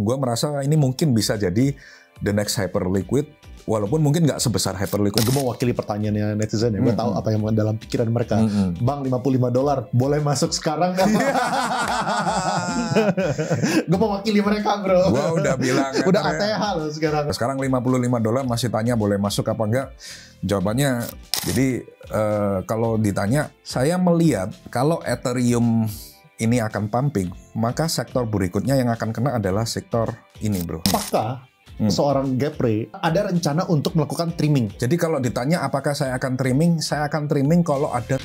gue merasa ini mungkin bisa jadi the next Hyperliquid, walaupun mungkin nggak sebesar Hyperliquid. Gue mewakili pertanyaannya netizen ya, gue tahu apa yang dalam pikiran mereka. Bang, $55 boleh masuk sekarang nggak? Gue mewakili mereka, bro. Gue udah bilang udah ATH loh sekarang. Sekarang $55 masih tanya boleh masuk apa enggak? Jawabannya, jadi kalau ditanya, saya melihat kalau Ethereum ini akan pumping, maka sektor berikutnya yang akan kena adalah sektor ini, bro. Apakah seorang Gapre ada rencana untuk melakukan trimming? Jadi kalau ditanya apakah saya akan trimming kalau ada.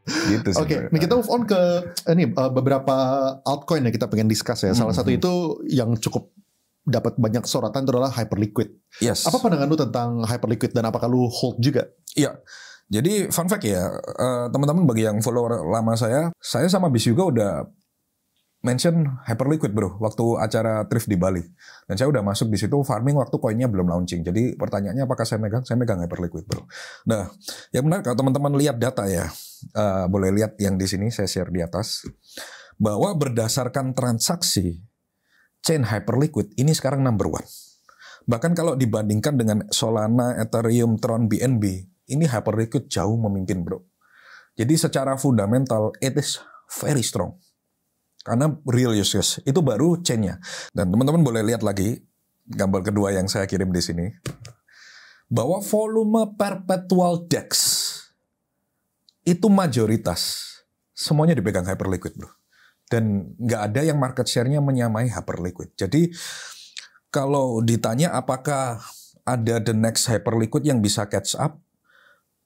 Gitu sih. Oke, nih kita move on ke ini beberapa altcoin yang kita pengen discuss ya. Salah satu itu yang cukup dapat banyak sorotan itu adalah Hyperliquid. Yes. Apa pandangan lu tentang Hyperliquid dan apakah lu hold juga? Iya. Jadi fun fact ya, teman-teman bagi yang follower lama saya sama Bis juga udah mention Hyperliquid, bro, waktu acara thrift di Bali. Dan saya udah masuk di situ farming waktu koinnya belum launching. Jadi pertanyaannya apakah saya megang? Saya megang Hyperliquid, bro. Nah, yang menarik kalau teman-teman lihat data ya, boleh lihat yang di sini saya share di atas, bahwa berdasarkan transaksi chain Hyperliquid ini sekarang number one. Bahkan kalau dibandingkan dengan Solana, Ethereum, Tron, BNB, ini Hyperliquid jauh memimpin, bro. Jadi secara fundamental it is very strong. Karena real use case itu baru chain-nya. Dan teman-teman boleh lihat lagi gambar kedua yang saya kirim di sini, bahwa volume perpetual DEX itu mayoritas semuanya dipegang Hyperliquid, bro. Dan nggak ada yang market share-nya menyamai Hyperliquid. Jadi kalau ditanya apakah ada the next Hyperliquid yang bisa catch up,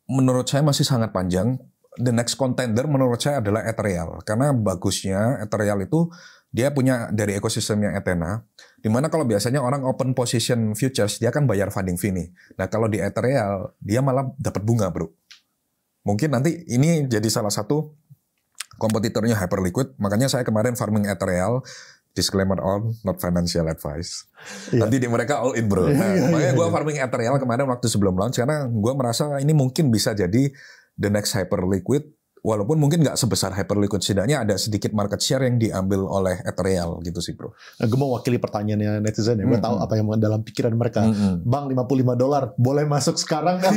menurut saya masih sangat panjang. The next contender menurut saya adalah Ethereal. Karena bagusnya Ethereal itu dia punya dari ekosistemnya Ethena, dimana kalau biasanya orang open position futures dia kan bayar funding fee nih. Nah kalau di Ethereal dia malah dapat bunga, bro. Mungkin nanti ini jadi salah satu kompetitornya Hyperliquid. Makanya saya kemarin farming Ethereal. Disclaimer on, not financial advice. Nanti di mereka all in, bro. Nah, makanya gue farming Ethereal kemarin waktu sebelum launch karena gue merasa ini mungkin bisa jadi the next Hyperliquid, walaupun mungkin nggak sebesar Hyperliquid, setidaknya ada sedikit market share yang diambil oleh Ethereal gitu sih, bro. Gue mau wakili pertanyaannya netizen ya, gue tahu apa yang dalam pikiran mereka. Bang, $55 boleh masuk sekarang nggak?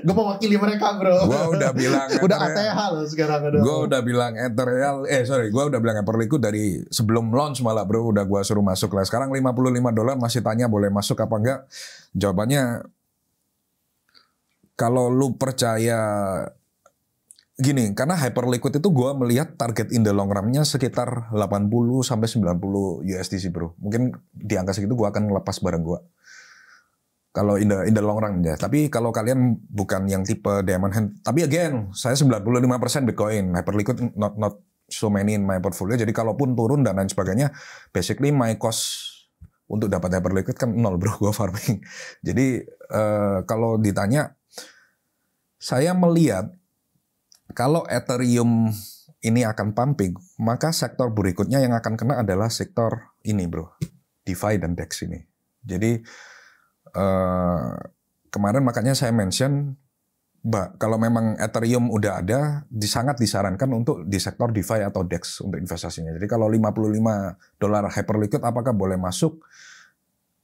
Gue mau wakili mereka, bro. Gue udah bilang udah ATH loh sekarang. Gue udah bilang Ethereal, gue udah bilang Hyperliquid dari sebelum launch malah, bro, udah gue suruh masuk lah. Sekarang $55 masih tanya boleh masuk apa enggak? Jawabannya, kalau lu percaya gini, karena Hyperliquid itu gue melihat target in the long run-nya sekitar 80 sampai 90 USDC, bro. Mungkin di angka segitu gue akan ngelepas barang gue. Kalau in the long run ya. Tapi kalau kalian bukan yang tipe diamond hand, tapi again, saya 95% Bitcoin. Hyperliquid not so many in my portfolio. Jadi kalaupun turun dan lain sebagainya, basically my cost untuk dapat Hyperliquid kan 0, bro, gue farming. Jadi kalau ditanya, saya melihat kalau Ethereum ini akan pumping, maka sektor berikutnya yang akan kena adalah sektor ini, bro, DeFi dan DEX ini. Jadi kemarin makanya saya mention, kalau memang Ethereum udah ada, sangat disarankan untuk di sektor DeFi atau DEX untuk investasinya. Jadi kalau $55 Hyperliquid apakah boleh masuk?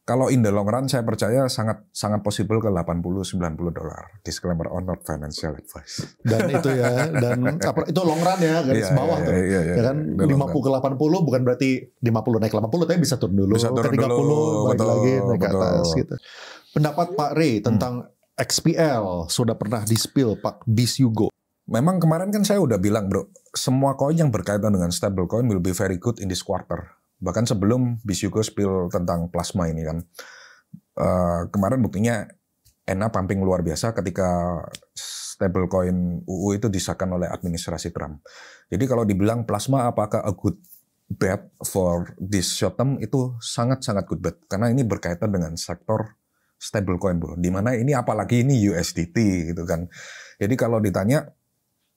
Kalau in the long run saya percaya sangat possible ke $80-90. Disclaimer on, not financial advice. Dan itu ya, dan itu long run ya, garis bawah tuh. Ya kan 50 ke 80 bukan berarti 50 naik 80, tapi bisa turun dulu. Bisa turun ke 30 dulu, balik lagi naik ke atas gitu. Pendapat Pak Ray tentang XPL sudah pernah di-spill Pak Bis Yugo. Memang kemarin kan saya udah bilang, bro, semua koin yang berkaitan dengan stablecoin will be very good in this quarter. Bahkan sebelum Bis Yugo spill tentang plasma ini kan, kemarin buktinya ENA pumping luar biasa ketika stablecoin UU itu disahkan oleh administrasi Trump. Jadi kalau dibilang plasma apakah a good bet for this short term, itu sangat-sangat good bet. Karena ini berkaitan dengan sektor stablecoin, bro. Dimana ini apalagi ini USDT gitu kan. Jadi kalau ditanya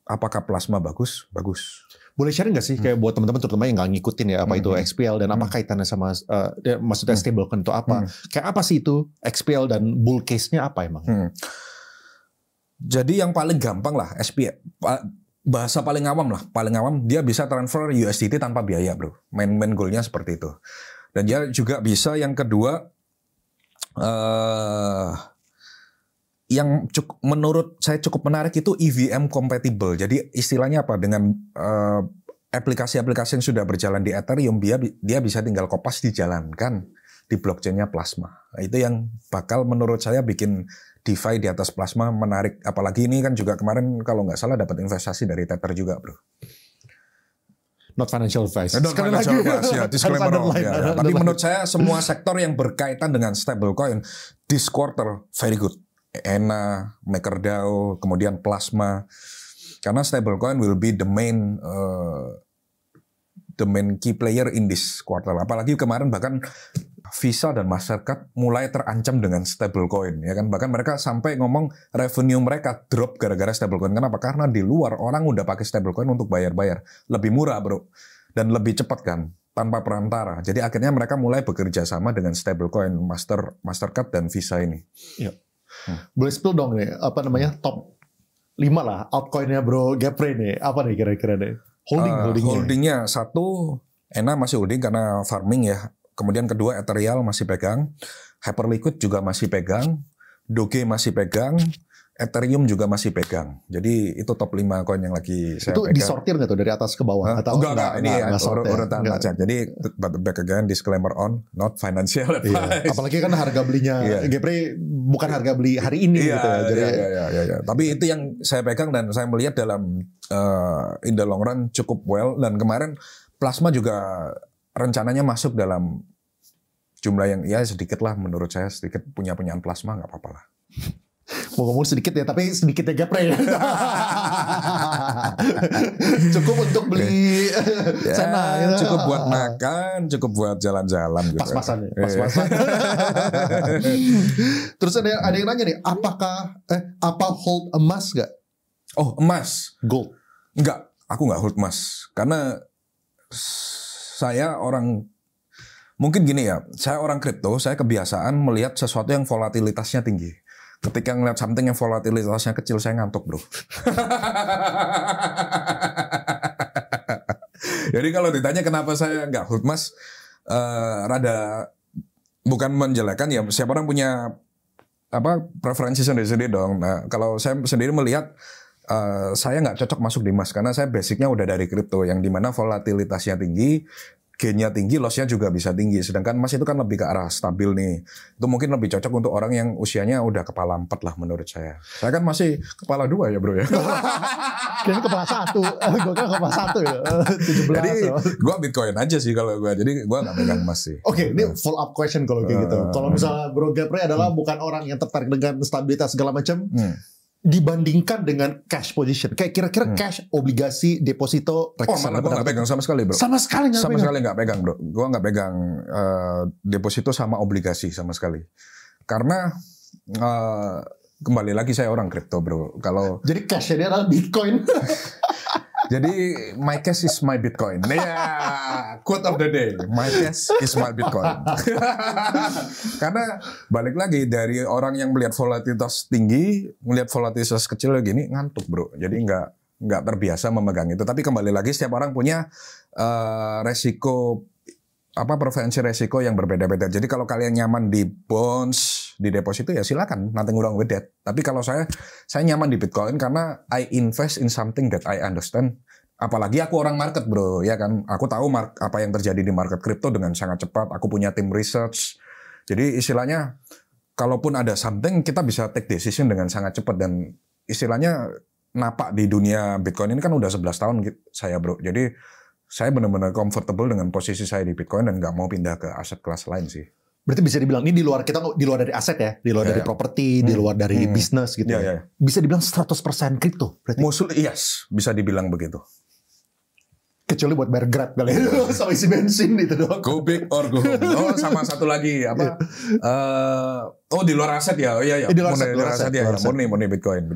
apakah plasma bagus? Bagus. Boleh share nggak sih kayak buat teman-teman terutama yang nggak ngikutin ya apa itu XPL dan apa kaitannya sama maksudnya stablecoin itu apa? Kayak apa sih itu XPL dan bull case-nya apa emang? Jadi yang paling gampang lah bahasa paling awam lah, paling awam dia bisa transfer USDT tanpa biaya bro. Main goalnya seperti itu. Dan dia juga bisa yang kedua, yang menurut saya cukup menarik itu EVM compatible. Jadi istilahnya apa? Dengan aplikasi-aplikasi yang sudah berjalan di Ethereum, dia bisa tinggal kopas dijalankan di blockchain-nya Plasma. Itu yang bakal menurut saya bikin DeFi di atas Plasma menarik. Apalagi ini kan juga kemarin kalau nggak salah dapat investasi dari Tether juga, bro. Not financial advice. Not financial advice, ya. Disclaimer. Ya. Tapi menurut saya semua sektor yang berkaitan dengan stablecoin this quarter very good. ENA, MakerDAO, kemudian Plasma. Karena stablecoin will be the main key player in this quarter. Apalagi kemarin bahkan Visa dan Mastercard mulai terancam dengan stablecoin, ya kan? Bahkan mereka sampai ngomong revenue mereka drop gara-gara stablecoin. Kenapa? Karena di luar orang udah pakai stablecoin untuk bayar-bayar, lebih murah bro, dan lebih cepat kan, tanpa perantara. Jadi akhirnya mereka mulai bekerja sama dengan stablecoin Mastercard dan Visa ini. Iya. Boleh spill dong nih, apa namanya top 5 lah altcoinnya bro Gapre nih, apa nih kira-kira nih? Holdingnya satu, ENA masih holding karena farming ya. Kemudian kedua, Ethereal masih pegang, Hyperliquid juga masih pegang, Doge masih pegang, Ethereum juga masih pegang. Jadi itu top 5 koin yang lagi saya pegang. Itu disortir nggak tuh dari atas ke bawah? Atau enggak, ini urutan aja. Jadi back again, disclaimer on, not financial advice. Iya. Apalagi kan harga belinya Gapre bukan harga beli hari ini gitu ya. Jadi, iya. Tapi itu yang saya pegang dan saya melihat dalam in the long run cukup well. Dan kemarin Plasma juga rencananya masuk dalam jumlah yang ya sedikit lah, menurut saya sedikit punyaan Plasma, nggak apa-apa lah. Mau ngomong sedikit ya, tapi sedikitnya Gapre ya. Cukup untuk beli sana gitu. Cukup buat makan, cukup buat jalan-jalan gitu. Pas-pasan ya, pas-pasan. Terus ada yang nanya nih, apa hold emas nggak? Oh, emas. Gold. Enggak, aku nggak hold emas. Karena saya mungkin gini ya, saya orang kripto, saya kebiasaan melihat sesuatu yang volatilitasnya tinggi. Ketika ngeliat something yang volatilitasnya kecil, saya ngantuk bro. Jadi kalau ditanya kenapa saya nggak hold emas, rada bukan menjelekan ya, siapa orang punya preferensi sendiri dong. Nah kalau saya sendiri melihat, saya nggak cocok masuk di emas karena saya basicnya udah dari kripto yang dimana volatilitasnya tinggi, gainnya tinggi, lossnya juga bisa tinggi. Sedangkan emas itu kan lebih ke arah stabil nih. Itu mungkin lebih cocok untuk orang yang usianya udah kepala 4 lah menurut saya. Saya kan masih kepala 2 ya bro ya. Kayaknya kepala 1. Gue kan kepala 1 ya. 17. Jadi gue Bitcoin aja sih kalau gue. Jadi gue nggak pegang emas sih. Oke, ini follow up question kalau kayak gitu. Kalau misalnya bro Gapre adalah bukan orang yang tertarik dengan stabilitas segala macam. Dibandingkan dengan cash position, kayak kira-kira cash, obligasi, deposito, reksadana. Gue nggak pegang sama sekali bro. Sama sekali nggak pegang bro. Gue nggak pegang deposito sama obligasi sama sekali. Karena kembali lagi saya orang kripto bro. Kalau jadi cashnya adalah Bitcoin. Jadi my cash is my Bitcoin. Quote of the day, my cash is my Bitcoin. Karena balik lagi dari orang yang melihat volatilitas tinggi, melihat volatilitas kecil gini ngantuk bro. Jadi nggak terbiasa memegang itu. Tapi kembali lagi setiap orang punya resiko preferensi resiko yang berbeda-beda. Jadi kalau kalian nyaman di bonds, di deposito ya silakan, nothing wrong with that. Tapi kalau saya nyaman di Bitcoin karena I invest in something that I understand. Apalagi aku orang market bro, ya kan. Aku tahu apa yang terjadi di market kripto dengan sangat cepat. Aku punya tim research. Jadi istilahnya kalaupun ada something kita bisa take decision dengan sangat cepat dan istilahnya napak di dunia Bitcoin ini kan udah 11 tahun saya bro. Jadi saya benar-benar comfortable dengan posisi saya di Bitcoin dan nggak mau pindah ke aset kelas lain sih. Berarti bisa dibilang ini di luar dari aset ya, di luar dari properti, di luar dari bisnis gitu. Ya. Bisa dibilang 100% kripto. Berarti. Yes, bisa dibilang begitu. Kecuali buat bayar Grab kali ya, sama isi bensin itu doang. Go big or go home. Oh, sama satu lagi di luar aset ya. Oh iya. Di luar aset ya. Murni Bitcoin.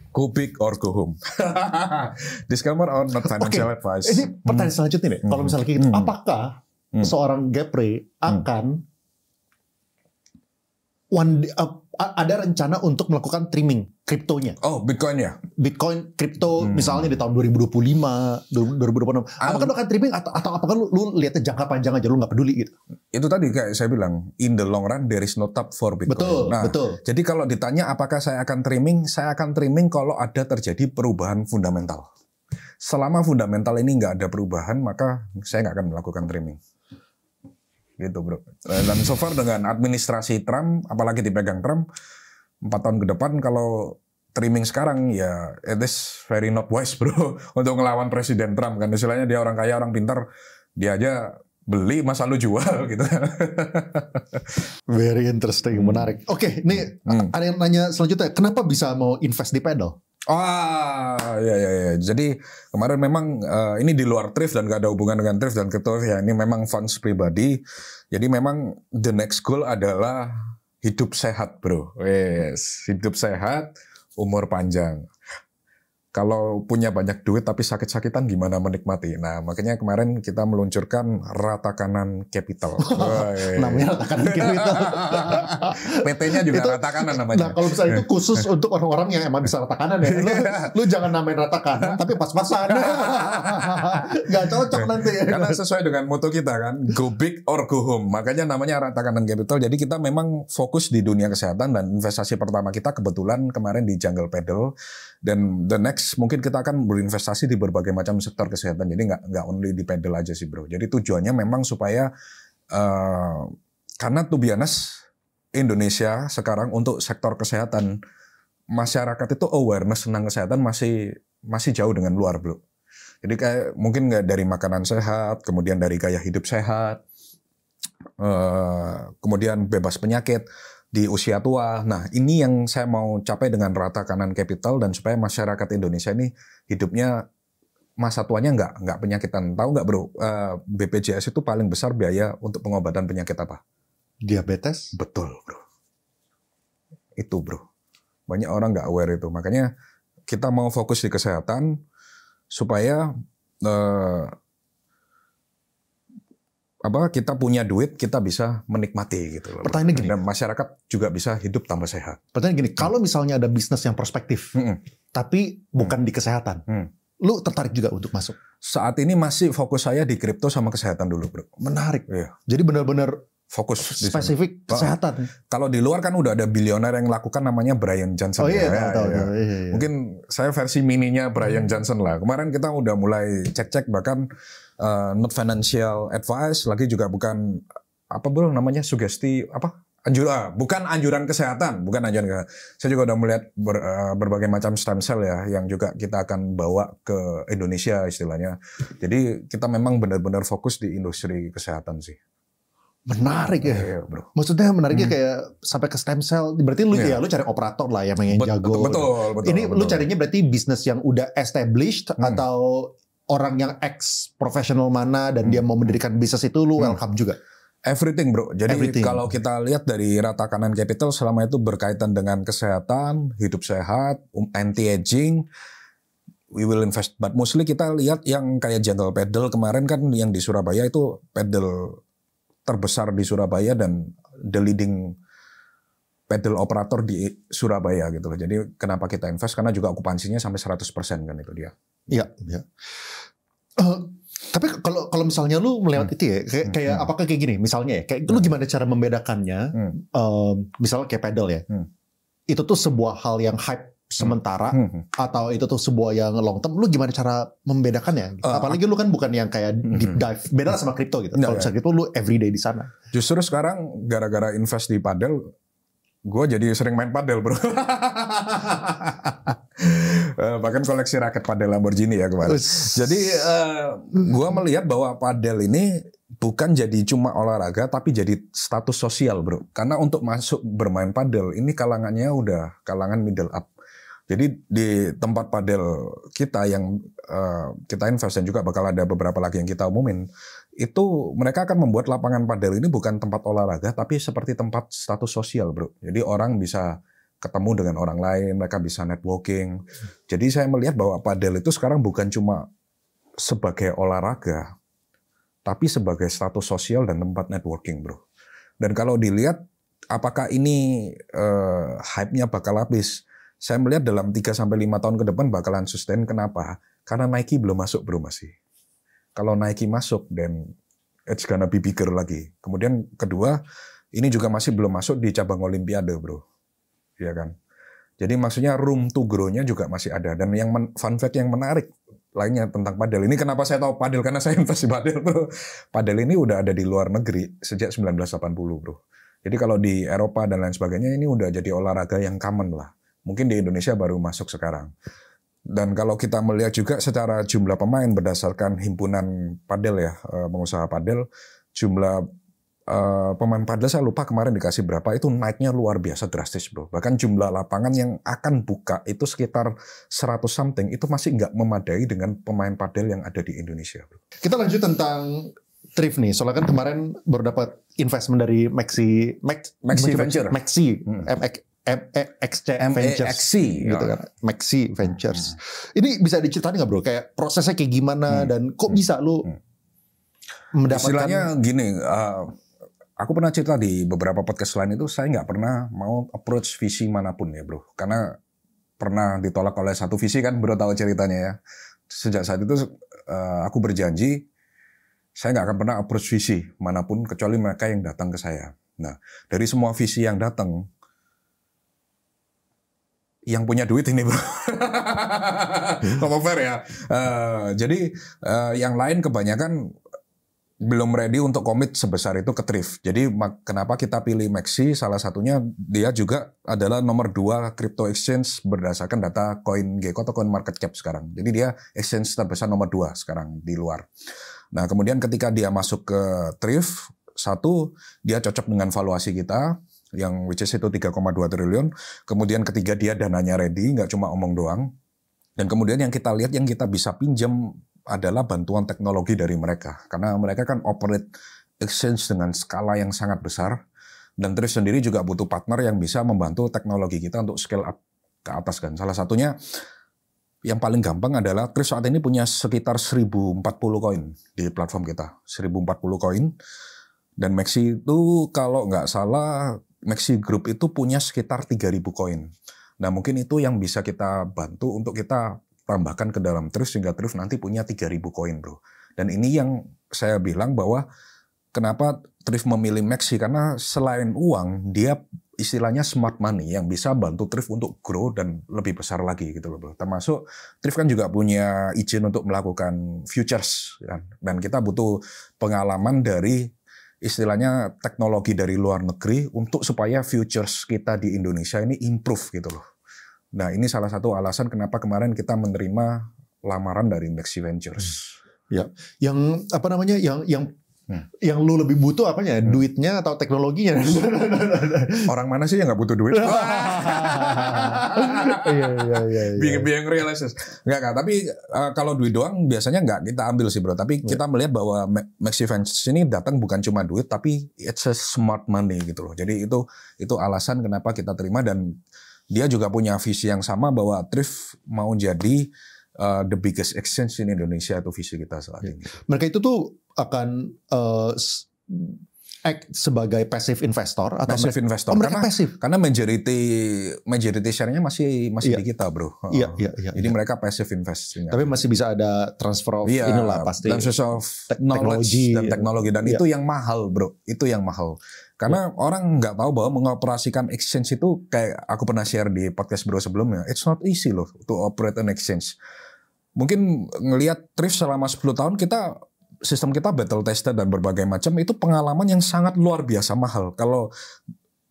Go big or go home. Disclaimer on not financial advice. Ini pertanyaan selanjutnya nih. Kalau misalnya gitu, apakah seorang Gapre akan ada rencana untuk melakukan trimming kriptonya. Oh, Bitcoin ya? Bitcoin, kripto misalnya di tahun 2025, 2026. Apakah lu akan trimming atau apakah lu lihatnya jangka panjang aja, lu nggak peduli gitu? Itu tadi kayak saya bilang, in the long run there is no top for Bitcoin. Betul. Jadi kalau ditanya apakah saya akan trimming kalau ada terjadi perubahan fundamental. Selama fundamental ini nggak ada perubahan, maka saya nggak akan melakukan trimming. Gitu bro. Dan so far dengan administrasi Trump, apalagi dipegang Trump, 4 tahun ke depan kalau trimming sekarang ya it is very not wise bro untuk ngelawan Presiden Trump kan. Istilahnya dia orang kaya, orang pintar, dia aja beli masa lu jual gitu. Very interesting, menarik. Oke, ini ada yang nanya selanjutnya, kenapa bisa mau invest di Paddle? Ya. Jadi kemarin memang ini di luar thrift dan gak ada hubungan dengan thrift dan crypto ya. Ini memang funds pribadi. Jadi memang the next goal adalah hidup sehat, bro. Yes, hidup sehat, umur panjang. Kalau punya banyak duit tapi sakit-sakitan gimana menikmati? Nah, makanya kemarin kita meluncurkan Rata Kanan Capital. Namanya Rata Kanan Capital. PT-nya juga itu, Rata Kanan namanya. Nah, kalau misalnya itu khusus untuk orang-orang yang emang bisa Rata Kanan ya. Lu jangan namain Rata Kanan, tapi pas-pasan. Gak cocok nanti. Karena sesuai dengan moto kita kan, go big or go home. Makanya namanya Rata Kanan Capital. Jadi kita memang fokus di dunia kesehatan dan investasi pertama kita kebetulan kemarin di Jungle Paddle. Dan the next mungkin kita akan berinvestasi di berbagai macam sektor kesehatan. Jadi nggak only di Paddle aja sih bro. Jadi tujuannya memang supaya karena to be honest, Indonesia sekarang untuk sektor kesehatan masyarakat itu awareness tentang kesehatan masih jauh dengan luar bro. Jadi kayak mungkin nggak dari makanan sehat, kemudian dari gaya hidup sehat, kemudian bebas penyakit di usia tua. Nah, ini yang saya mau capai dengan Rata Kanan Capital dan supaya masyarakat Indonesia ini hidupnya masa tuanya nggak penyakitan. Tahu nggak bro, BPJS itu paling besar biaya untuk pengobatan penyakit apa? Diabetes? Betul bro. Itu bro. Banyak orang nggak aware itu. Makanya kita mau fokus di kesehatan supaya kita punya duit, kita bisa menikmati gitu. Pertanyaan gini, dan masyarakat juga bisa hidup tambah sehat. Pertanyaan gini, kalau misalnya ada bisnis yang prospektif, tapi bukan di kesehatan, lu tertarik juga untuk masuk? Saat ini masih fokus saya di kripto sama kesehatan dulu, bro. Menarik. Iya. Jadi benar-benar fokus spesifik kesehatan. Kalau di luar kan udah ada bilioner yang lakukan namanya Brian Johnson. Oh iya, iya. Mungkin saya versi mininya Brian Johnson lah. Kemarin kita udah mulai cek-cek bahkan not financial advice, lagi juga bukan apa bro namanya sugesti bukan anjuran kesehatan, Saya juga udah melihat berbagai macam stem cell ya yang juga kita akan bawa ke Indonesia istilahnya. Jadi kita memang benar-benar fokus di industri kesehatan sih. Menarik ya, bro. Maksudnya menariknya kayak sampai ke stem cell. Berarti lu lu cari operator lah yang jago. Betul. Ini lu carinya berarti bisnis yang udah established atau orang yang ex profesional mana dan dia mau mendirikan bisnis itu lu welcome juga. Everything bro. Jadi kalau kita lihat dari Rata Kanan Capital selama itu berkaitan dengan kesehatan, hidup sehat, anti-aging, we will invest. But mostly kita lihat yang kayak Jungle Paddle kemarin kan yang di Surabaya itu paddle terbesar di Surabaya dan the leading paddle operator di Surabaya gitu loh. Jadi kenapa kita invest? Karena juga okupansinya sampai 100% kan itu dia. Iya. Tapi kalau misalnya lu melewati itu ya, kayak apakah kayak gini? Misalnya ya, kayak lu gimana cara membedakannya? Misalnya kayak paddle ya, itu tuh sebuah hal yang hype sementara atau itu tuh sebuah yang long term. Lu gimana cara membedakannya? Apalagi lu kan bukan yang kayak deep dive. Beda sama kripto gitu. Kalau misalnya gitu lu everyday di sana. Justru sekarang gara-gara invest di paddle, gue jadi sering main paddle bro. Bahkan koleksi raket paddle Lamborghini ya kemarin. Jadi gue melihat bahwa paddle ini bukan jadi cuma olahraga tapi jadi status sosial bro. Karena untuk masuk bermain paddle ini kalangannya udah kalangan middle up. Jadi di tempat paddle kita yang kita invest dan juga bakal ada beberapa lagi yang kita umumin, itu mereka akan membuat lapangan paddle ini bukan tempat olahraga tapi seperti tempat status sosial bro. Jadi orang bisa ketemu dengan orang lain, mereka bisa networking. Jadi saya melihat bahwa paddle itu sekarang bukan cuma sebagai olahraga, tapi sebagai status sosial dan tempat networking bro. Dan kalau dilihat apakah ini hype-nya bakal habis? Saya melihat dalam 3-5 tahun ke depan bakalan sustain. Kenapa? Karena Nike belum masuk bro masih. Kalau Nike masuk, then it's gonna be bigger lagi. Kemudian kedua, ini juga masih belum masuk di cabang Olimpiade bro. Ya kan? Jadi maksudnya room to grow-nya juga masih ada. Dan yang fun fact yang menarik lainnya tentang padel. Ini kenapa saya tahu padel? Karena saya investasi padel bro. Padel ini udah ada di luar negeri sejak 1980 bro. Jadi kalau di Eropa dan lain sebagainya ini udah jadi olahraga yang common lah. Mungkin di Indonesia baru masuk sekarang. Dan kalau kita melihat juga secara jumlah pemain berdasarkan himpunan padel ya, pengusaha padel, jumlah pemain padel saya lupa kemarin dikasih berapa, itu naiknya luar biasa drastis bro. Bahkan jumlah lapangan yang akan buka itu sekitar 100 something, itu masih nggak memadai dengan pemain padel yang ada di Indonesia bro. Kita lanjut tentang Thrift nih, soalnya kan kemarin baru dapat investment dari Maxi Venture. Maxi Ventures gitu kan. Maxi Ventures. Ini bisa diceritain nggak bro? Kayak prosesnya kayak gimana dan kok bisa lu mendapatkan? Istilahnya gini, aku pernah cerita di beberapa podcast lain itu, saya nggak pernah mau approach visi manapun ya bro. Karena pernah ditolak oleh satu visi kan bro, tahu ceritanya ya. Sejak saat itu aku berjanji, saya nggak akan pernah approach visi manapun kecuali mereka yang datang ke saya. Nah, dari semua visi yang datang, yang punya duit ini bro. Ngomong fair ya. Jadi yang lain kebanyakan belum ready untuk komit sebesar itu ke Thrift. Jadi kenapa kita pilih Maxi? Salah satunya dia juga adalah nomor 2 crypto exchange berdasarkan data CoinGecko atau CoinMarketCap sekarang. Jadi dia exchange terbesar nomor 2 sekarang di luar. Nah kemudian ketika dia masuk ke Thrift, satu dia cocok dengan valuasi kita yang which is itu 3,2 triliun. Kemudian ketiga dia dananya ready, nggak cuma omong doang. Dan kemudian yang kita lihat yang kita bisa pinjam adalah bantuan teknologi dari mereka. Karena mereka kan operate exchange dengan skala yang sangat besar. Dan Thrift sendiri juga butuh partner yang bisa membantu teknologi kita untuk scale up ke atas kan. Salah satunya yang paling gampang adalah Thrift saat ini punya sekitar 1040 koin di platform kita. 1040 koin. Dan Maxi itu kalau nggak salah, Maxi Group itu punya sekitar 3000 koin. Nah mungkin itu yang bisa kita bantu untuk kita tambahkan ke dalam Thrift sehingga Thrift nanti punya 3000 koin bro. Dan ini yang saya bilang bahwa kenapa Thrift memilih Maxi, karena selain uang dia istilahnya smart money yang bisa bantu Thrift untuk grow dan lebih besar lagi gitu loh bro. Termasuk Thrift kan juga punya izin untuk melakukan futures kan? Dan kita butuh pengalaman dari istilahnya teknologi dari luar negeri untuk supaya futures kita di Indonesia ini improve gitu loh. Nah ini salah satu alasan kenapa kemarin kita menerima lamaran dari Maxi Ventures. Ya, yang apa namanya, yang lu lebih butuh apanya? Duitnya atau teknologinya? Orang mana sih yang nggak butuh duit? Iya. Being realistis. Nggak. Tapi kalau duit doang biasanya nggak kita ambil sih bro. Tapi kita melihat bahwa Maxi Ventures ini datang bukan cuma duit, tapi it's a smart money gitu loh. Jadi itu alasan kenapa kita terima, dan dia juga punya visi yang sama bahwa Thrift mau jadi the biggest exchange in Indonesia, itu visi kita saat ini. Mereka itu tuh akan act sebagai passive investor atau passive investor. Mereka pasif. Karena majority share-nya masih di kita, bro. Iya. Jadi mereka passive invest. Tapi masih bisa ada transfer of inilah pasti. Transfer of knowledge dan teknologi, dan itu yang mahal, bro. Itu yang mahal. Karena orang nggak tahu bahwa mengoperasikan exchange itu kayak aku pernah share di podcast bro sebelumnya. It's not easy loh to operate an exchange. Mungkin ngelihat Thrift selama 10 tahun sistem kita battle tested dan berbagai macam, itu pengalaman yang sangat luar biasa mahal. Kalau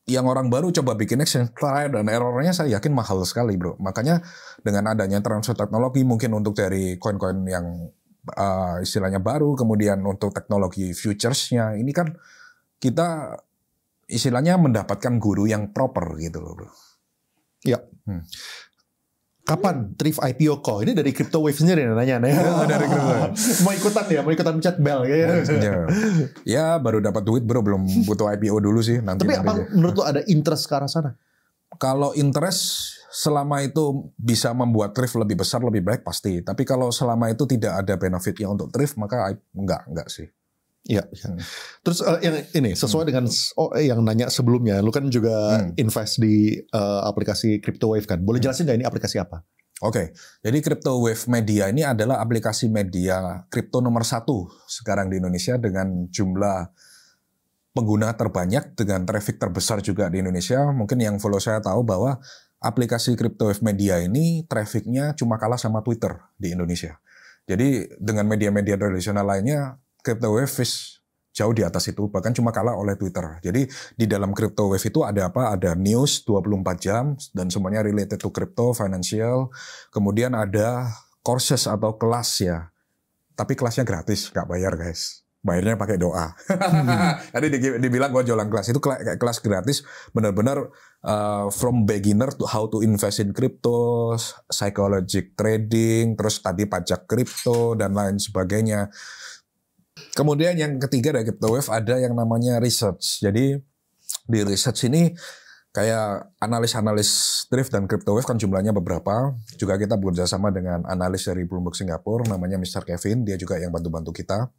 yang orang baru coba bikin exchange, trial dan errornya saya yakin mahal sekali bro. Makanya dengan adanya transfer teknologi mungkin untuk dari koin-koin yang istilahnya baru, kemudian untuk teknologi futuresnya, ini kan kita istilahnya mendapatkan guru yang proper gitu loh bro. Iya. Kapan Thrift IPO kok? Ini dari Crypto Wave sendiri nanya. Dari Crypto Wave. Mau ikutan pencet bell kayaknya. Ya baru dapat duit bro, belum butuh IPO dulu sih. Tapi apa menurut lo ada interest ke arah sana? Kalau interest selama itu bisa membuat Thrift lebih besar, lebih baik pasti. Tapi kalau selama itu tidak ada benefitnya untuk Thrift, maka enggak sih. Iya. Terus yang ini sesuai dengan yang nanya sebelumnya, lu kan juga invest di aplikasi CryptoWave kan. Boleh jelasin nggak ini aplikasi apa? Oke, jadi CryptoWave Media ini adalah aplikasi media kripto nomor 1 sekarang di Indonesia dengan jumlah pengguna terbanyak, dengan traffic terbesar juga di Indonesia. Mungkin yang follow saya tahu bahwa aplikasi CryptoWave Media ini trafficnya cuma kalah sama Twitter di Indonesia. Jadi dengan media-media tradisional lainnya, CryptoWave jauh di atas itu, bahkan cuma kalah oleh Twitter. Jadi di dalam CryptoWave itu ada apa? Ada news 24 jam dan semuanya related to crypto, financial. Kemudian ada courses atau kelas ya. Tapi kelasnya gratis, nggak bayar guys. Bayarnya pakai doa. Tadi dibilang gue jualan kelas. Itu kelas gratis, benar-benar from beginner to how to invest in crypto, psychological trading, terus tadi pajak kripto, dan lain sebagainya. Kemudian yang ketiga dari CryptoWave ada yang namanya research. Jadi di research ini kayak analis-analis thrift dan CryptoWave kan jumlahnya beberapa. Juga kita bekerja sama dengan analis dari Bloomberg Singapura namanya Mr. Kevin. Dia juga yang bantu-bantu kita.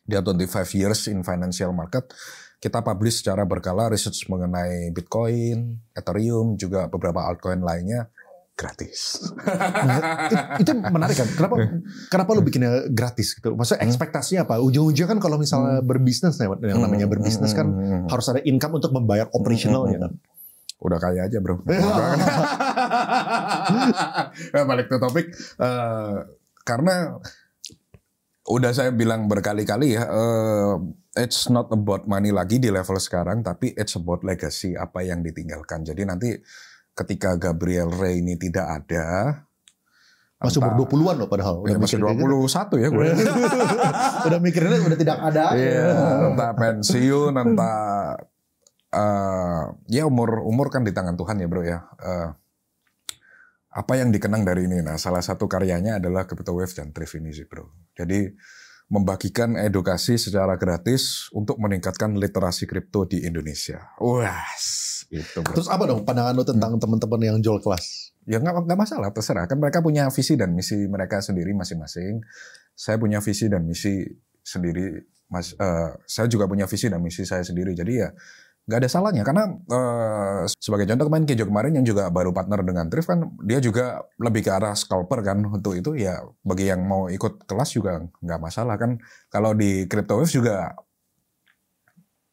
Dia 25 years in financial market. Kita publish secara berkala research mengenai Bitcoin, Ethereum, juga beberapa altcoin lainnya. Gratis. Nah, itu menarik kan? Kenapa lu bikinnya gratis gitu? Maksudnya ekspektasinya apa? Ujung-ujungnya kan kalau misalnya berbisnis, yang namanya berbisnis kan harus ada income untuk membayar operationalnya kan? Udah kaya aja bro. Balik ke topik. Karena udah saya bilang berkali-kali ya, it's not about money lagi di level sekarang, tapi it's about legacy, apa yang ditinggalkan. Jadi nanti ketika Gabriel Ray ini tidak ada, masih ber-20-an loh padahal. Udah masih 21 ya gue. Udah mikirnya udah tidak ada. Iya, entah pensiun, entah ya umur kan di tangan Tuhan ya bro ya. Apa yang dikenang dari ini? Nah, salah satu karyanya adalah CryptoWave dan Thrift ini sih bro. Jadi membagikan edukasi secara gratis untuk meningkatkan literasi kripto di Indonesia. Wah, itu bro. Terus apa dong pandangan lo tentang teman-teman yang jual kelas? Ya nggak masalah, terserah. Kan mereka punya visi dan misi mereka sendiri masing-masing. Saya punya visi dan misi sendiri. Saya juga punya visi dan misi saya sendiri. Jadi ya nggak ada salahnya. Karena sebagai contoh kemarin yang juga baru partner dengan Thrift kan, dia juga lebih ke arah scalper kan. Untuk itu ya bagi yang mau ikut kelas juga nggak masalah kan. Kalau di CryptoWave juga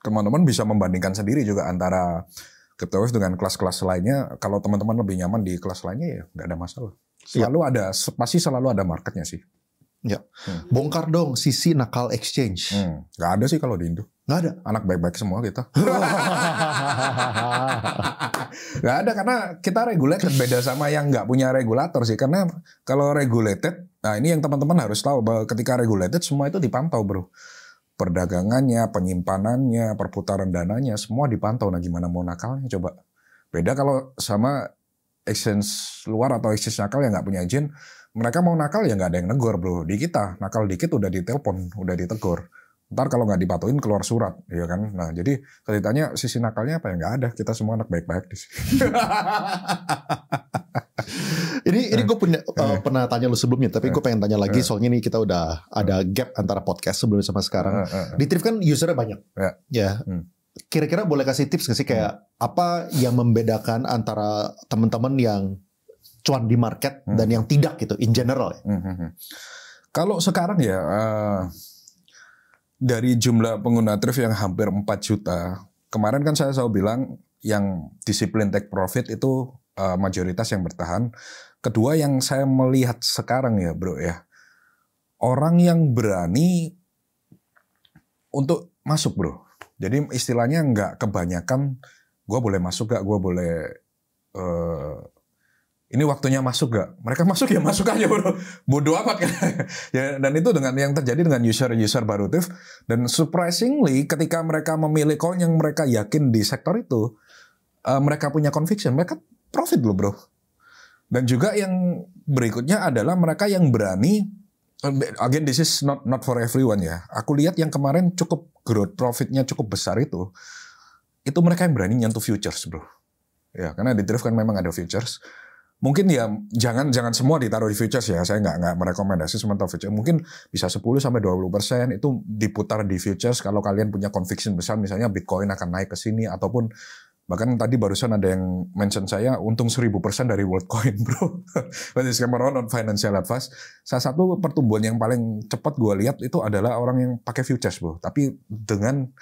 teman-teman bisa membandingkan sendiri juga antara CryptoWave dengan kelas-kelas lainnya. Kalau teman-teman lebih nyaman di kelas lainnya ya nggak ada masalah. Pasti selalu ada marketnya sih. Ya, bongkar dong sisi nakal exchange. Nggak ada sih kalau di Indo. Nggak ada. Anak baik-baik semua kita. Nggak ada karena kita regulated, beda sama yang nggak punya regulator sih. Karena kalau regulated, nah ini yang teman-teman harus tahu bahwa ketika regulated semua itu dipantau bro. Perdagangannya, penyimpanannya, perputaran dananya, semua dipantau. Nah gimana mau nakalnya coba. Beda kalau sama exchange luar atau exchange nakal yang nggak punya izin. Mereka mau nakal ya nggak ada yang negor bro. Di kita nakal dikit udah ditelepon, udah ditegur. Ntar kalau nggak dipatuhin keluar surat, ya kan? Nah jadi kalau ditanya sisi nakalnya apa ya nggak ada. Kita semua anak baik-baik di sini. Ini gue pernah tanya lu sebelumnya, tapi gue pengen tanya lagi soalnya ini kita udah ada gap antara podcast sebelumnya sama sekarang. Di Thrift kan usernya banyak, ya. Kira-kira boleh kasih tips nggak sih kayak apa yang membedakan antara teman-teman yang cuan di market dan yang tidak gitu in general ya? Kalau sekarang ya dari jumlah pengguna Thrift yang hampir 4 juta, kemarin kan saya selalu bilang yang disiplin take profit itu mayoritas yang bertahan. Kedua yang saya melihat sekarang ya bro ya, orang yang berani untuk masuk bro. Jadi istilahnya nggak kebanyakan gue boleh masuk gak, gue boleh ini waktunya masuk gak? Mereka masuk ya masuk aja bro. Bodoh amat kan. Ya, dan itu dengan yang terjadi dengan user-user baru Thrift. Dan surprisingly ketika mereka memilih coin yang mereka yakin di sektor itu, mereka punya conviction, mereka profit loh bro. Dan juga yang berikutnya adalah mereka yang berani, again this is not for everyone ya. Aku lihat yang kemarin cukup growth profitnya cukup besar itu mereka yang berani nyentuh futures bro. Ya karena di Thrift kan memang ada futures. Mungkin ya jangan semua ditaruh di futures ya. Saya nggak merekomendasi semua taruh futures. Mungkin bisa 10-20% itu diputar di futures kalau kalian punya conviction besar, misalnya Bitcoin akan naik ke sini, ataupun bahkan tadi barusan ada yang mention saya untung 1000% dari WorldCoin, bro. When it's come around on financial advice, salah satu pertumbuhan yang paling cepat gue lihat itu adalah orang yang pakai futures, bro. Tapi dengan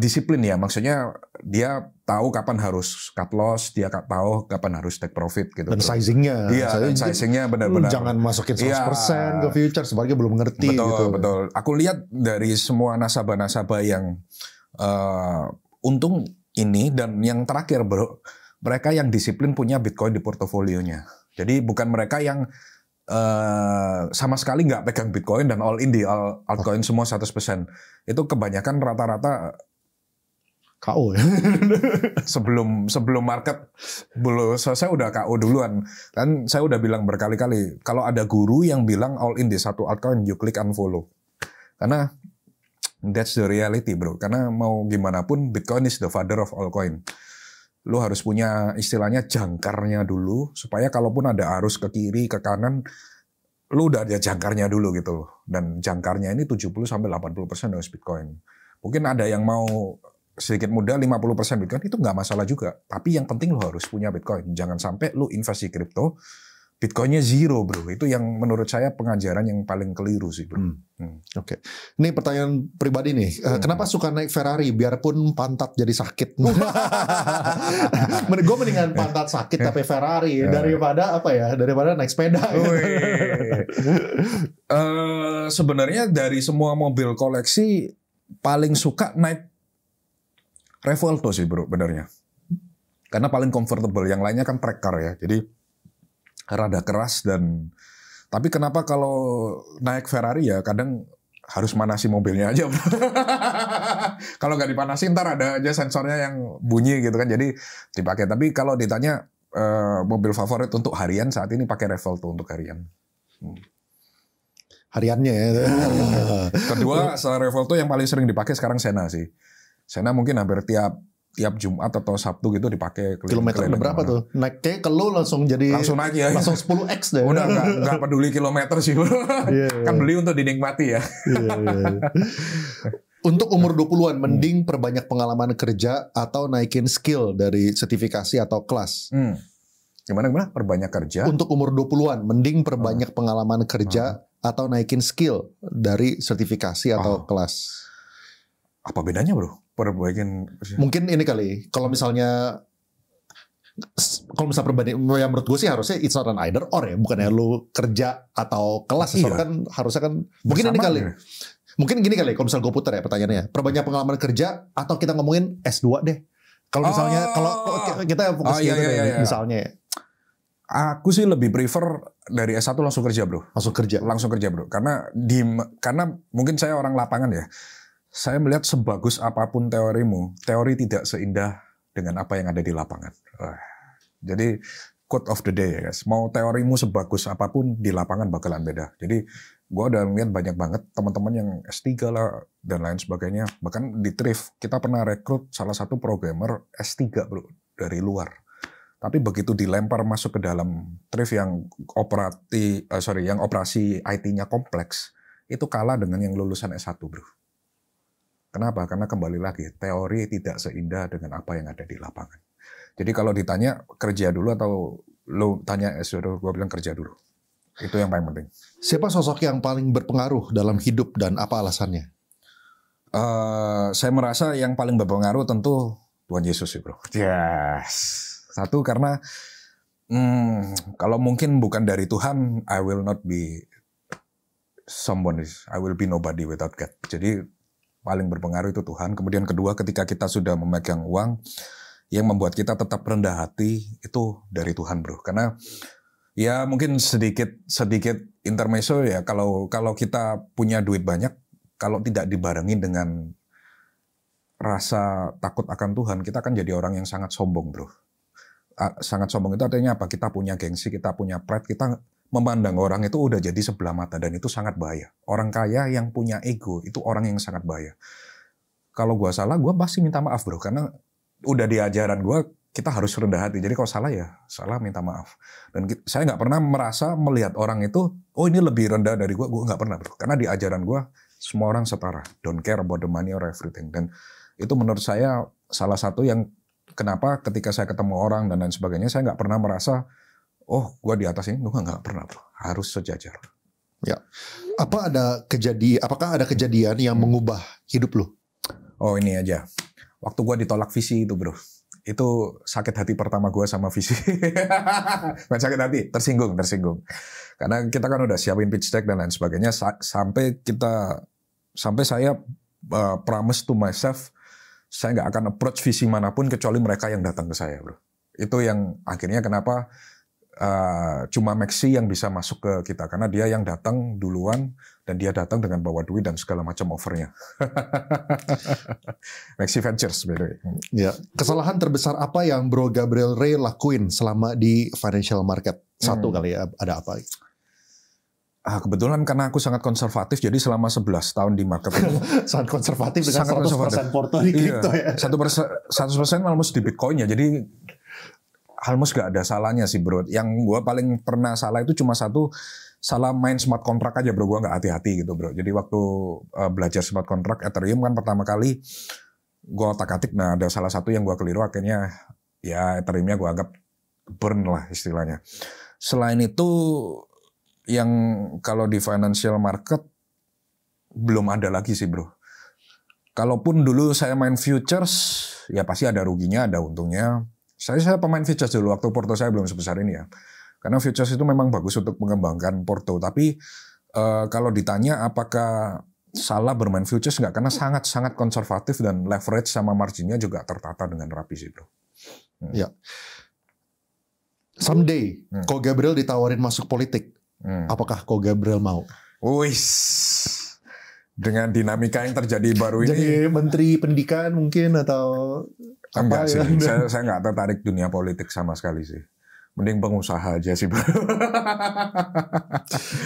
disiplin ya, maksudnya dia tahu kapan harus cut loss, dia tahu kapan harus take profit gitu. Dan sizingnya. Iya, dan sizingnya benar-benar. Jangan masukin 100% ke futures, sebagai belum ngerti. Betul, gitu. Betul. Aku lihat dari semua nasabah-nasabah yang untung ini, dan yang terakhir bro, mereka yang disiplin punya Bitcoin di portofolionya. Jadi bukan mereka yang sama sekali nggak pegang Bitcoin dan all in di altcoin semua 100%. Itu kebanyakan rata-rata KO ya. sebelum market belum selesai udah KO duluan. Kan saya udah bilang berkali-kali, kalau ada guru yang bilang all in di satu altcoin, you click unfollow. Karena that's the reality, bro. Karena mau gimana pun Bitcoin is the father of all coin. Lu harus punya istilahnya jangkarnya dulu, supaya kalaupun ada arus ke kiri, ke kanan, lu udah ada jangkarnya dulu gitu. Dan jangkarnya ini 70-80% dari Bitcoin. Mungkin ada yang mau sedikit muda 50% Bitcoin, itu nggak masalah juga. Tapi yang penting lu harus punya Bitcoin. Jangan sampai lu invest di kripto, Bitcoinnya zero, bro. Itu yang menurut saya pengajaran yang paling keliru sih, bro. Oke. Ini pertanyaan pribadi nih. Kenapa suka naik Ferrari biarpun pantat jadi sakit? Gue mendingan pantat sakit tapi Ferrari daripada daripada naik sepeda. Sebenarnya dari semua mobil koleksi paling suka naik Revuelto sih, bro, benernya. Karena paling comfortable. Yang lainnya kan track car ya. Jadi rada keras, dan tapi kenapa kalau naik Ferrari ya kadang harus manasi mobilnya aja, bro. Kalau nggak dipanasin ntar ada aja sensornya yang bunyi gitu kan, jadi dipakai. Tapi kalau ditanya mobil favorit untuk harian saat ini, pakai Revuelto untuk harian. Hariannya ya. Kedua setelah Revuelto yang paling sering dipakai sekarang Senna sih. Senna mungkin hampir tiap Jumat atau Sabtu gitu dipakai. Kilometer berapa tuh? Naik kayak ke lu langsung naik ya. Langsung 10x deh. Udah nggak peduli kilometer sih. Kan beli untuk dinikmati ya. Untuk umur 20-an mending perbanyak pengalaman kerja atau naikin skill dari sertifikasi atau kelas. Gimana? Perbanyak kerja? Untuk umur 20-an mending perbanyak pengalaman kerja atau naikin skill dari sertifikasi atau kelas. Apa bedanya, bro? Perbaikin mungkin ini kali, kalau misalnya perbanding, yang menurut gue sih harusnya it's not an either or ya, bukannya lu kerja atau kelas. Kan harusnya kan mungkin ini kali ya. Mungkin gini kali, kalau misalnya gue putar ya pertanyaannya, perbanyak pengalaman kerja atau kita ngomongin S2 deh. Kalau misalnya kalau kita fokus misalnya, aku sih lebih prefer dari S1 langsung kerja, bro. Langsung kerja, bro. Karena mungkin saya orang lapangan ya. Saya melihat sebagus apapun teorimu, teori tidak seindah dengan apa yang ada di lapangan. Jadi quote of the day ya guys, mau teorimu sebagus apapun di lapangan bakalan beda. Jadi gue udah ngeliat banyak banget teman-teman yang S3 lah dan lain sebagainya. Bahkan di Thrift kita pernah rekrut salah satu programmer S3, bro, dari luar. Tapi begitu dilempar masuk ke dalam Thrift yang operasi IT-nya kompleks, itu kalah dengan yang lulusan S1, bro. Kenapa? Karena kembali lagi, teori tidak seindah dengan apa yang ada di lapangan. Jadi kalau ditanya kerja dulu atau lo tanya S2, gue bilang kerja dulu. Itu yang paling penting. Siapa sosok yang paling berpengaruh dalam hidup dan apa alasannya? Saya merasa yang paling berpengaruh tentu Tuhan Yesus sih, bro. Yes. Satu, karena kalau mungkin bukan dari Tuhan, I will not be someone. I will be nobody without God. Jadi paling berpengaruh itu Tuhan. Kemudian kedua, ketika kita sudah memegang uang, yang membuat kita tetap rendah hati itu dari Tuhan, bro. Karena ya mungkin sedikit intermezzo ya. Kalau kita punya duit banyak, kalau tidak dibarengi dengan rasa takut akan Tuhan, kita akan jadi orang yang sangat sombong, bro. Sangat sombong itu artinya apa? Kita punya gengsi, kita punya pride, kita memandang orang itu udah jadi sebelah mata, dan itu sangat bahaya. Orang kaya yang punya ego itu orang yang sangat bahaya. Kalau gue salah, gue pasti minta maaf, bro, karena udah di ajaran gue kita harus rendah hati. Jadi kalau salah ya salah, minta maaf. Dan saya nggak pernah merasa melihat orang itu, oh ini lebih rendah dari gue nggak pernah bro. Karena di ajaran gue semua orang setara, don't care about the money or everything. Dan itu menurut saya salah satu yang kenapa ketika saya ketemu orang dan lain sebagainya, saya nggak pernah merasa, oh gue di atas ini, gue nggak pernah bro. Harus sejajar. Ya, apakah ada kejadian yang mengubah hidup lo? Oh ini aja, waktu gue ditolak visi itu bro. Itu sakit hati pertama gue sama visi. Bukan sakit hati, tersinggung. Karena kita kan udah siapin pitch deck dan lain sebagainya. Sampai saya promise to myself, saya nggak akan approach visi manapun kecuali mereka yang datang ke saya, bro. Itu yang akhirnya kenapa cuma Maxi yang bisa masuk ke kita. Karena dia yang datang duluan dan dia datang dengan bawa duit dan segala macam offernya. Maxi Ventures, by the way. Ya. Kesalahan terbesar apa yang Bro Gabriel Ray lakuin selama di financial market? Satu kali ya, ada apa? Kebetulan karena aku sangat konservatif, jadi selama 11 tahun di market itu sangat konservatif dengan 100% porto di kripto ya. 100% almost di Bitcoin ya. Jadi almost gak ada salahnya sih bro. Yang gue paling pernah salah itu cuma satu, salah main smart contract aja bro. Gue gak hati-hati gitu bro. Jadi waktu belajar smart contract Ethereum kan pertama kali gue otak-atik. Nah ada salah satu yang gue keliru, akhirnya ya Ethereumnya gue anggap burn lah istilahnya. Selain itu yang kalau di financial market belum ada lagi sih bro. Kalaupun dulu saya main futures, ya pasti ada ruginya, ada untungnya. Saya pemain futures dulu waktu porto saya belum sebesar ini ya. Karena futures itu memang bagus untuk mengembangkan porto. Tapi kalau ditanya apakah salah bermain futures, nggak, karena sangat-sangat konservatif dan leverage sama marginnya juga tertata dengan rapi sih bro. Ya. Someday, Ko Gabriel ditawarin masuk politik. Apakah Ko Gabriel mau? Wis, dengan dinamika yang terjadi baru ini. Jadi menteri pendidikan mungkin atau enggak sih. Saya nggak tertarik dunia politik sama sekali sih. Mending pengusaha aja sih.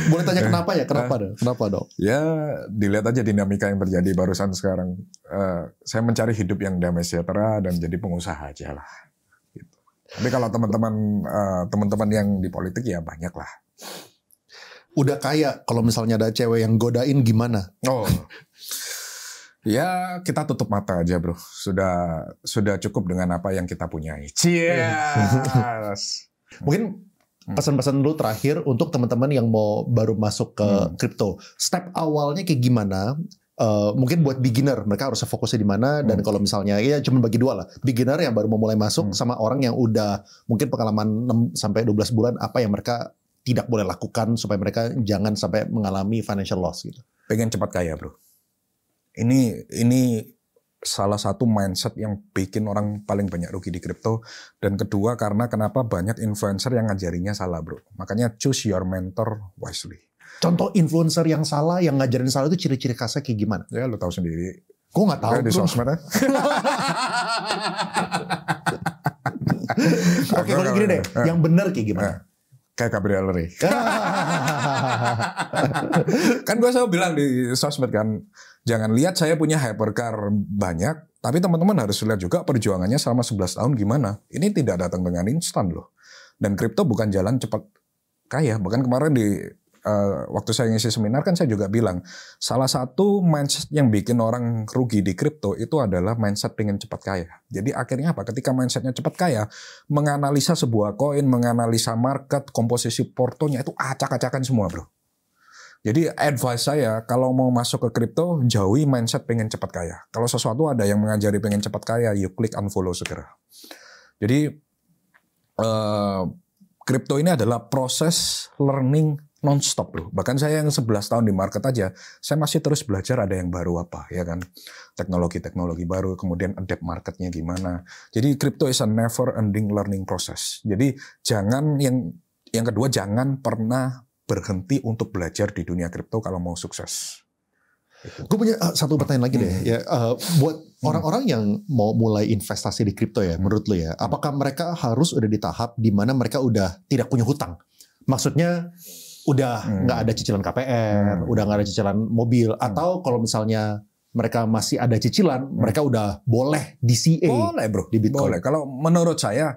Boleh tanya kenapa ya? Kenapa dong? Ya dilihat aja dinamika yang terjadi barusan sekarang. Saya mencari hidup yang damai sejahtera dan jadi pengusaha aja lah. Gitu. Tapi kalau teman-teman yang di politik ya banyak lah. Udah kaya, kalau misalnya ada cewek yang godain gimana? Oh, ya kita tutup mata aja bro. Sudah cukup dengan apa yang kita punyai. Cheers. Mungkin pesan-pesan dulu terakhir untuk teman-teman yang mau baru masuk ke kripto. Step awalnya kayak gimana? Mungkin buat beginner mereka harus fokusnya di mana, dan kalau misalnya ya cuma bagi dua lah, beginner yang baru mau mulai masuk sama orang yang udah mungkin pengalaman 6-12 bulan, apa yang mereka tidak boleh lakukan supaya mereka jangan sampai mengalami financial loss gitu. Pengen cepat kaya bro. Ini salah satu mindset yang bikin orang paling banyak rugi di kripto. Dan kedua karena kenapa banyak influencer yang ngajarinya salah bro. Makanya choose your mentor wisely. Contoh influencer yang salah, yang ngajarin salah itu ciri-ciri khasnya kayak gimana? Ya lo tahu sendiri. Gue nggak tahu di sosmed ya. Oke kalau gini deh, yang benar kayak gimana? Kayak Gabriel Ray. Kan gue selalu bilang di sosmed kan, jangan lihat saya punya hypercar banyak, tapi teman-teman harus lihat juga perjuangannya selama 11 tahun gimana. Ini tidak datang dengan instan loh. Dan kripto bukan jalan cepat kaya. Bahkan kemarin di waktu saya ngisi seminar kan saya juga bilang, salah satu mindset yang bikin orang rugi di kripto itu adalah mindset pengen cepat kaya. Jadi akhirnya apa? Ketika mindsetnya cepat kaya, menganalisa sebuah koin, menganalisa market, komposisi portonya itu acak-acakan semua bro. Jadi advice saya kalau mau masuk ke kripto, jauhi mindset pengen cepat kaya. Kalau sesuatu ada yang mengajari pengen cepat kaya, you klik unfollow segera. Jadi kripto ini adalah proses learning non-stop loh. Bahkan saya yang 11 tahun di market aja, saya masih terus belajar ada yang baru apa, ya kan. Teknologi-teknologi baru, kemudian adapt marketnya gimana. Jadi crypto is a never ending learning process. Jadi jangan yang kedua, jangan pernah berhenti untuk belajar di dunia kripto kalau mau sukses. Gue punya satu pertanyaan lagi deh. Ya, buat orang-orang yang mau mulai investasi di kripto ya, menurut lo ya, apakah mereka harus udah di tahap di mana mereka udah tidak punya hutang? Maksudnya udah nggak ada cicilan KPR, udah nggak ada cicilan mobil, atau kalau misalnya mereka masih ada cicilan, mereka udah boleh DCA. Boleh bro, di Bitcoin. Boleh. Kalau menurut saya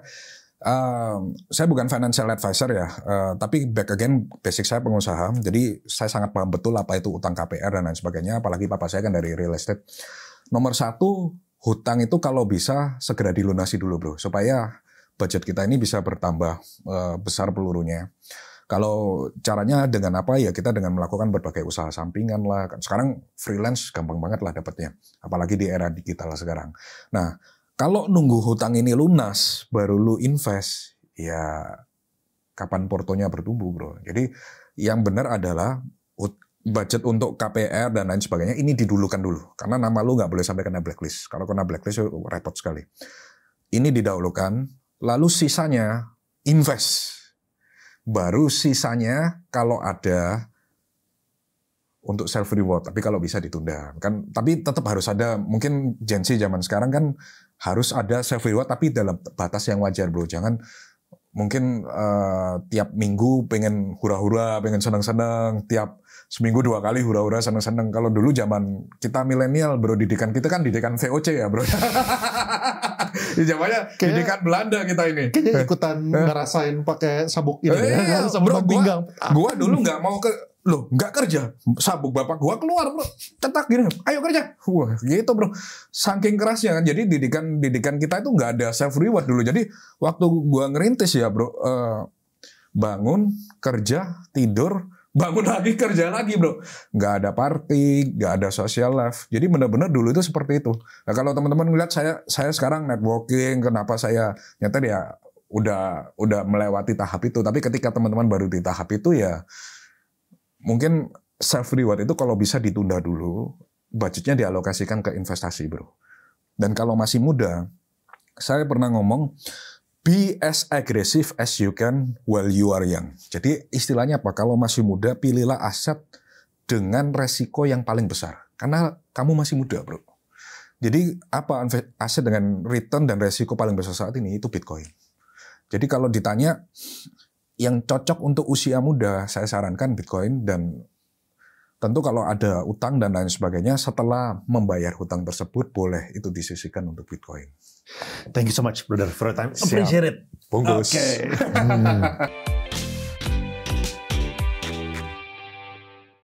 bukan financial advisor ya, tapi back again basic saya pengusaha, jadi saya sangat paham betul apa itu utang KPR dan lain sebagainya, apalagi papa saya kan dari real estate. Nomor satu, hutang itu kalau bisa segera dilunasi dulu bro, supaya budget kita ini bisa bertambah besar pelurunya. Kalau caranya dengan apa ya, kita dengan melakukan berbagai usaha sampingan lah. Sekarang freelance gampang banget lah dapatnya, apalagi di era digital sekarang. Nah, kalau nunggu hutang ini lunas, baru lu invest, ya kapan portonya bertumbuh bro. Jadi yang benar adalah budget untuk KPR dan lain sebagainya ini didulukan dulu. Karena nama lu nggak boleh sampai kena blacklist. Kalau kena blacklist repot sekali. Ini didahulukan, lalu sisanya invest. Baru sisanya kalau ada untuk self reward, tapi kalau bisa ditunda kan. Tapi tetap harus ada, mungkin Gen Z zaman sekarang kan harus ada self reward tapi dalam batas yang wajar bro. Jangan mungkin tiap minggu pengen hura-hura, pengen seneng-seneng, tiap seminggu 2 kali hura-hura seneng-seneng. Kalau dulu zaman kita milenial bro, didikan kita kan didikan VOC ya bro. Di zamannya didikan Belanda kita ini. Kayaknya ikutan ngerasain pakai sabuk ini ya. Sabuk pinggang. Gua dulu nggak mau nggak kerja, sabuk bapak gua keluar bro, cetak gini, ayo kerja, wah gitu bro, saking kerasnya kan. Jadi didikan kita itu nggak ada self reward dulu. Jadi waktu gua ngerintis ya bro, bangun kerja tidur, bangun lagi kerja lagi bro, nggak ada party, nggak ada social life. Jadi benar-benar dulu itu seperti itu. Nah kalau teman-teman ngeliat saya sekarang networking, kenapa saya nyata ya udah melewati tahap itu. Tapi ketika teman-teman baru di tahap itu ya mungkin self reward itu kalau bisa ditunda dulu, budgetnya dialokasikan ke investasi bro. Dan kalau masih muda, saya pernah ngomong, be as aggressive as you can while you are young. Jadi istilahnya apa? Kalau masih muda, pilihlah aset dengan resiko yang paling besar. Karena kamu masih muda bro. Jadi apa aset dengan return dan resiko paling besar saat ini? Itu Bitcoin. Jadi kalau ditanya, yang cocok untuk usia muda, saya sarankan Bitcoin. Dan tentu kalau ada utang dan lain sebagainya, setelah membayar hutang tersebut, boleh itu disisihkan untuk Bitcoin. Thank you so much, brother, for your time. Appreciate it. Bungkus. Okay.